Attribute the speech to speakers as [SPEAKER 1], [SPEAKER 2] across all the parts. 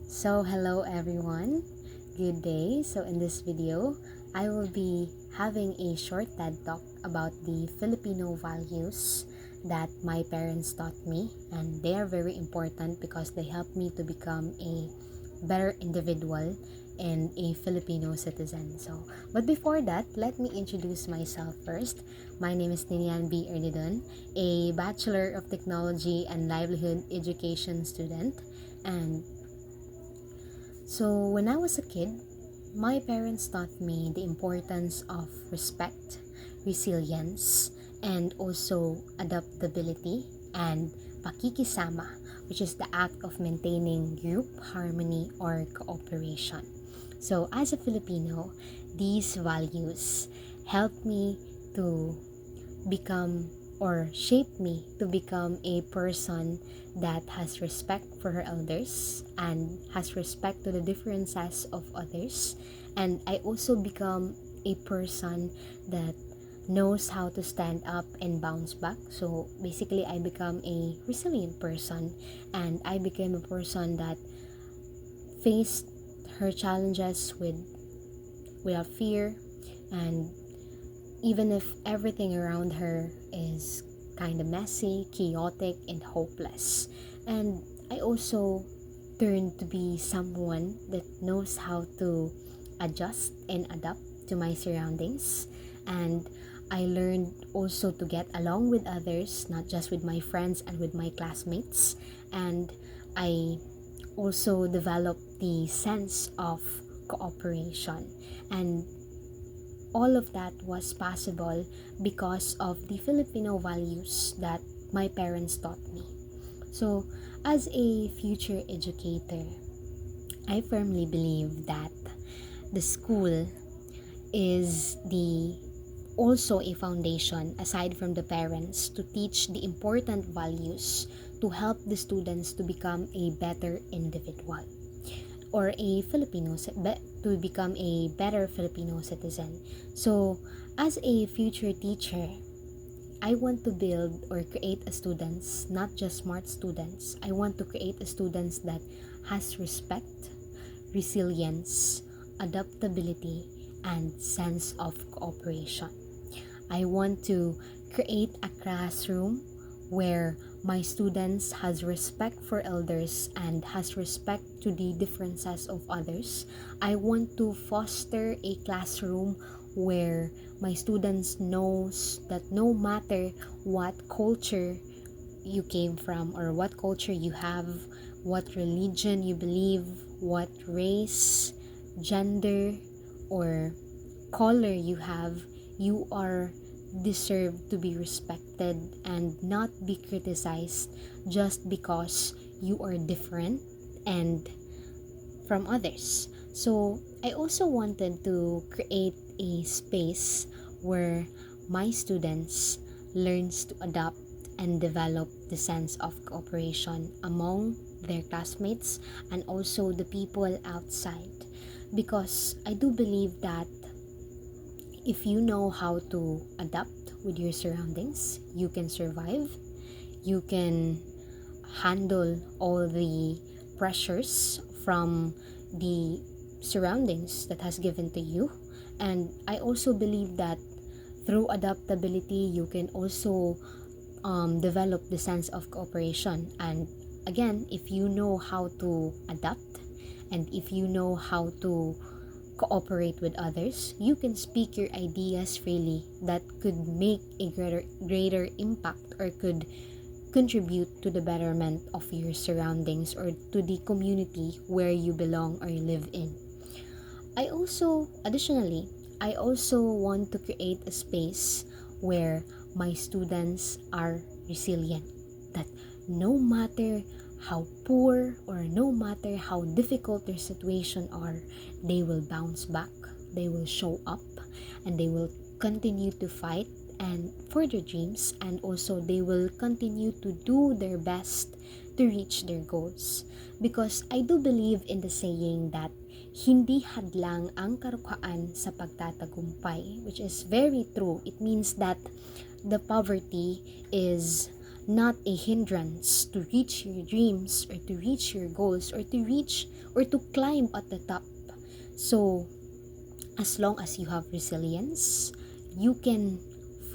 [SPEAKER 1] Hello everyone. Good day. In this video, I will be having a short TED talk about the Filipino values that my parents taught me, and they are very important because they help me to become a better individual and a Filipino citizen. But before that, let me introduce myself first. My name is Ninian B. Ernidon, a Bachelor of Technology and Livelihood Education student, and when I was a kid, my parents taught me the importance of respect, resilience, and also adaptability and pakikisama, which is the act of maintaining group harmony or cooperation. So, as a Filipino, these values help me to become or shape me to become a person that has respect for her elders and has respect to the differences of others. And I also become a person that knows how to stand up and bounce back. So basically, I become a resilient person, and I became a person that faced her challenges without fear, and even if everything around her is kind of messy, chaotic, and hopeless. And I also turned to be someone that knows how to adjust and adapt to my surroundings. And I learned also to get along with others, not just with my friends and with my classmates. And I also developed the sense of cooperation. And all of that was possible because of the Filipino values that my parents taught me. So, as a future educator, I firmly believe that the school is the also a foundation aside from the parents to teach the important values to help the students to become a better individual or to become a better Filipino citizen. So, as a future teacher, I want to build or create a students, not just smart students. I want to create a students that has respect, resilience, adaptability, and sense of cooperation. I want to create a classroom where my students has respect for elders and has respect to the differences of others. I want to foster a classroom where my students knows that no matter what culture you came from or what culture you have, what religion you believe, what race, gender, or color you have, you are deserve to be respected and not be criticized just because you are different and from others. So I also wanted to create a space where my students learns to adapt and develop the sense of cooperation among their classmates and also the people outside, because I do believe that if you know how to adapt with your surroundings, you can survive, you can handle all the pressures from the surroundings that has given to you. And I also believe that through adaptability, you can also develop the sense of cooperation. And again, if you know how to adapt and if you know how to cooperate with others, you can speak your ideas freely that could make a greater impact or could contribute to the betterment of your surroundings or to the community where you belong or you live in. Additionally, I also want to create a space where my students are resilient, that no matter how poor or no matter how difficult their situation are, they will bounce back, they will show up, and they will continue to fight and for their dreams, and also they will continue to do their best to reach their goals. Because I do believe in the saying that hindi hadlang ang karukhaan sa pagtatagumpay, which is very true. It means that the poverty is not a hindrance to reach your dreams or to reach your goals or to reach or to climb at the top. So, as long as you have resilience, you can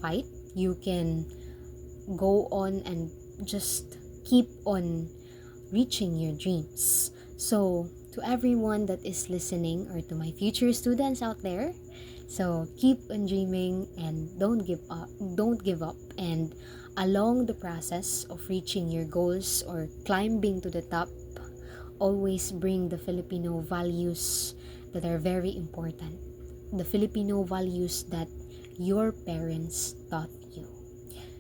[SPEAKER 1] fight, you can go on and just keep on reaching your dreams. So, to everyone that is listening or to my future students out there, so keep on dreaming and don't give up. Don't give up. And along the process of reaching your goals or climbing to the top, always bring the Filipino values that are very important. The Filipino values that your parents taught you.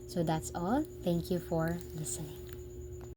[SPEAKER 1] So that's all. Thank you for listening.